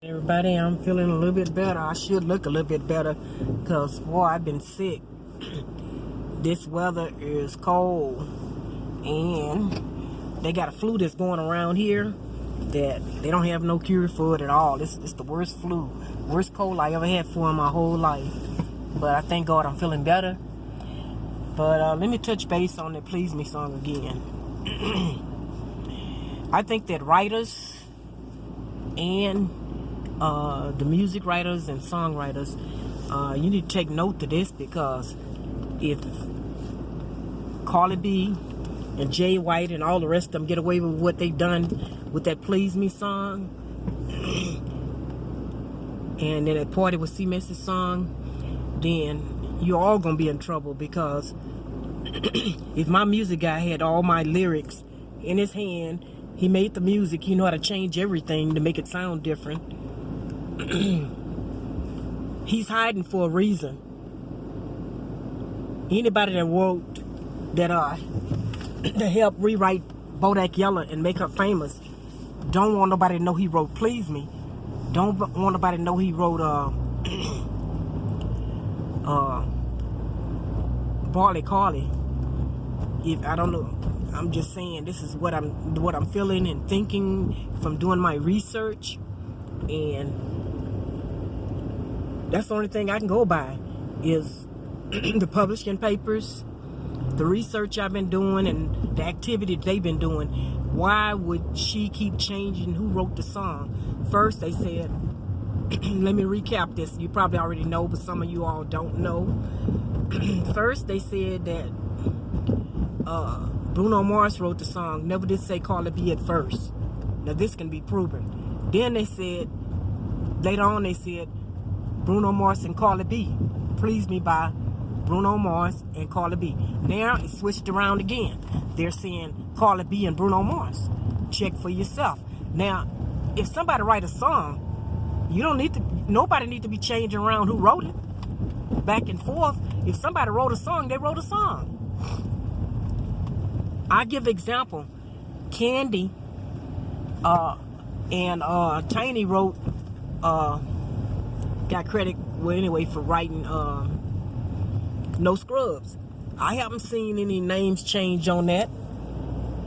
Everybody, I'm feeling a little bit better. I should look a little bit better because, boy, I've been sick. This weather is cold and they got a flu that's going around here that they don't have no cure for it at all. It's the worst flu, worst cold I ever had for in my whole life. But I thank God I'm feeling better. But let me touch base on the Please Me song again. I think that writers and the music writers and songwriters, you need to take note to this, because if Cardi B and JWhite and all the rest of them get away with what they've done with that Please Me song, and then at Party with C-Mess's song, then you're all gonna be in trouble. Because if my music guy had all my lyrics in his hand, he made the music, he know how to change everything to make it sound different. He's hiding for a reason. Anybody that wrote that helped rewrite Bodak Yellow and make her famous don't want nobody to know he wrote Please Me. Don't want nobody to know he wrote Barley Carly. If I don't know, I'm just saying this is what I'm feeling and thinking from doing my research, and that's the only thing I can go by is the publishing papers, the research I've been doing, and the activity they've been doing. Why would she keep changing who wrote the song? First they said, let me recap this. You probably already know, but some of you all don't know. First they said that Bruno Mars wrote the song. Never did say Cardi B at first. Now this can be proven. Then they said, later on they said, Bruno Mars and Cardi B. Please Me by Bruno Mars and Cardi B. Now it's switched around again. They're saying Cardi B and Bruno Mars. Check for yourself. Now, if somebody write a song, you don't need to. Nobody need to be changing around who wrote it. Back and forth. If somebody wrote a song, they wrote a song. I give example. Candy and Tiny wrote. Got credit, well, anyway, for writing No Scrubs. I haven't seen any names change on that.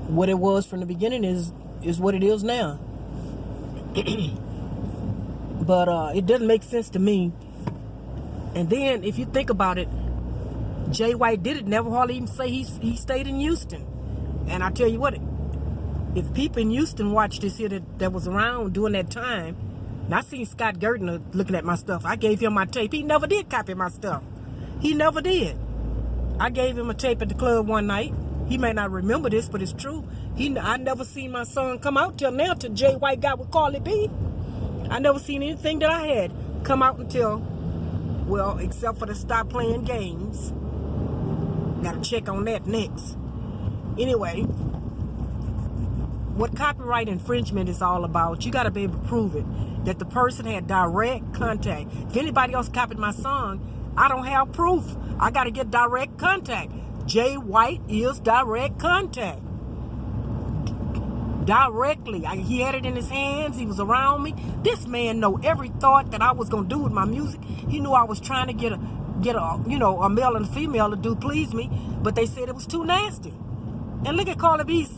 What it was from the beginning is what it is now. But it doesn't make sense to me. And then if you think about it, JWhite did it, never hardly even say he stayed in Houston. And I tell you what, if people in Houston watched this here that was around during that time, and I seen Scott Gertner looking at my stuff. I gave him my tape. He never did copy my stuff. He never did. I gave him a tape at the club one night. He may not remember this, but it's true. I never seen my song come out till now, till JWhite got with Cardi B. I never seen anything that I had come out until, well, except for the Stop Playing Games. Gotta check on that next. Anyway, what copyright infringement is all about, you gotta be able to prove it. That the person had direct contact. If anybody else copied my song, I don't have proof. I got to get direct contact. JWhite is direct contact. Directly. He had it in his hands. He was around me. This man know every thought that I was going to do with my music. He knew I was trying to get a a male and a female to do Please Me, but they said it was too nasty. And look at Cardi B's.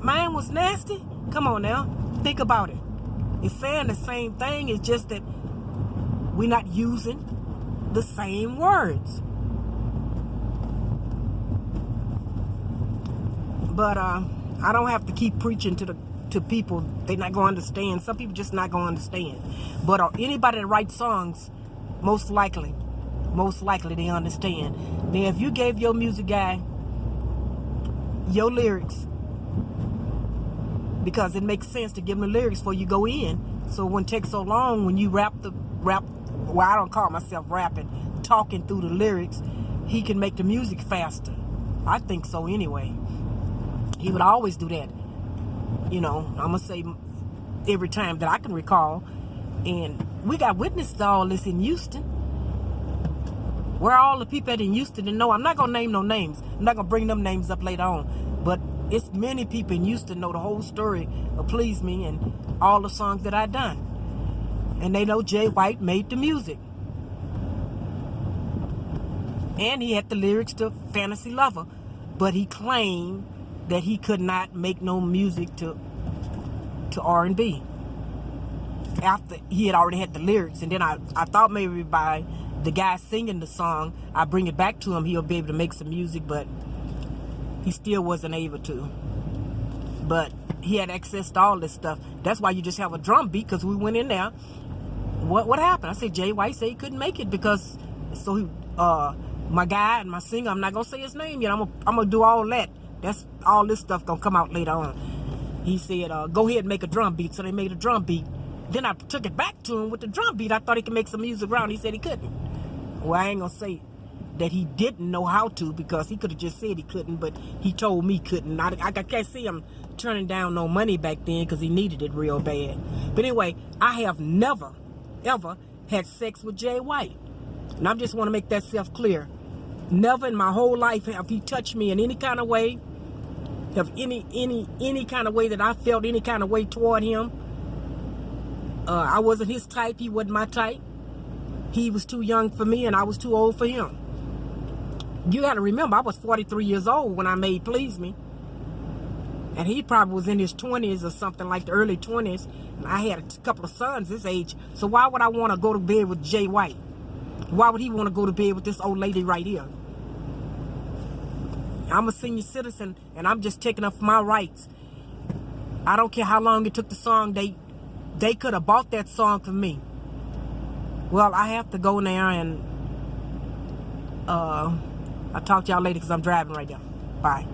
Mine was nasty. Come on now. Think about it. It's saying the same thing. It's just that we're not using the same words. But I don't have to keep preaching to people. They're not going to understand. Some people just not going to understand. But anybody that writes songs, most likely they understand. Now, if you gave your music guy your lyrics, because it makes sense to give them the lyrics before you go in, so it wouldn't take so long when you rap. Well, I don't call myself rapping, talking through the lyrics. He can make the music faster. I think so anyway. He would always do that. I'm gonna say every time that I can recall. And we got witnesses to all this in Houston. Where all the people in Houston to know. I'm not gonna name no names. I'm not gonna bring them names up later on. But It's many people in Houston know the whole story of Please Me and all the songs that I done. And they know JWhite made the music. And he had the lyrics to Fantasy Lover. But he claimed that he could not make no music to R&B. After he had already had the lyrics. And then I thought maybe by the guy singing the song, I bring it back to him, he'll be able to make some music, but he still wasn't able to. But he had access to all this stuff. That's why you just have a drum beat, because we went in there. What happened? I said JWhite said he couldn't make it because, so he, my guy and my singer, I'm not gonna say his name yet. I'm gonna do all that. That's all this stuff gonna come out later on. He said, go ahead and make a drum beat. So they made a drum beat. Then I took it back to him with the drum beat. I thought he could make some music around. He said he couldn't. Well, I ain't gonna say that he didn't know how to, because he could have just said he couldn't, but he told me couldn't. I can't see him turning down no money back then because he needed it real bad. But anyway, I have never, ever had sex with JWhite. And I just want to make that self clear. Never in my whole life have he touched me in any kind of way, have any kind of way that I felt any kind of way toward him. I wasn't his type. He wasn't my type. He was too young for me and I was too old for him. You got to remember, I was 43 years old when I made Please Me. And he probably was in his 20s or something, like the early 20s. And I had a couple of sons this age. So why would I want to go to bed with JWhite? Why would he want to go to bed with this old lady right here? I'm a senior citizen and I'm just taking up my rights. I don't care how long it took the song. They could have bought that song for me. Well, I have to go now, and I'll talk to y'all later because I'm driving right now. Bye.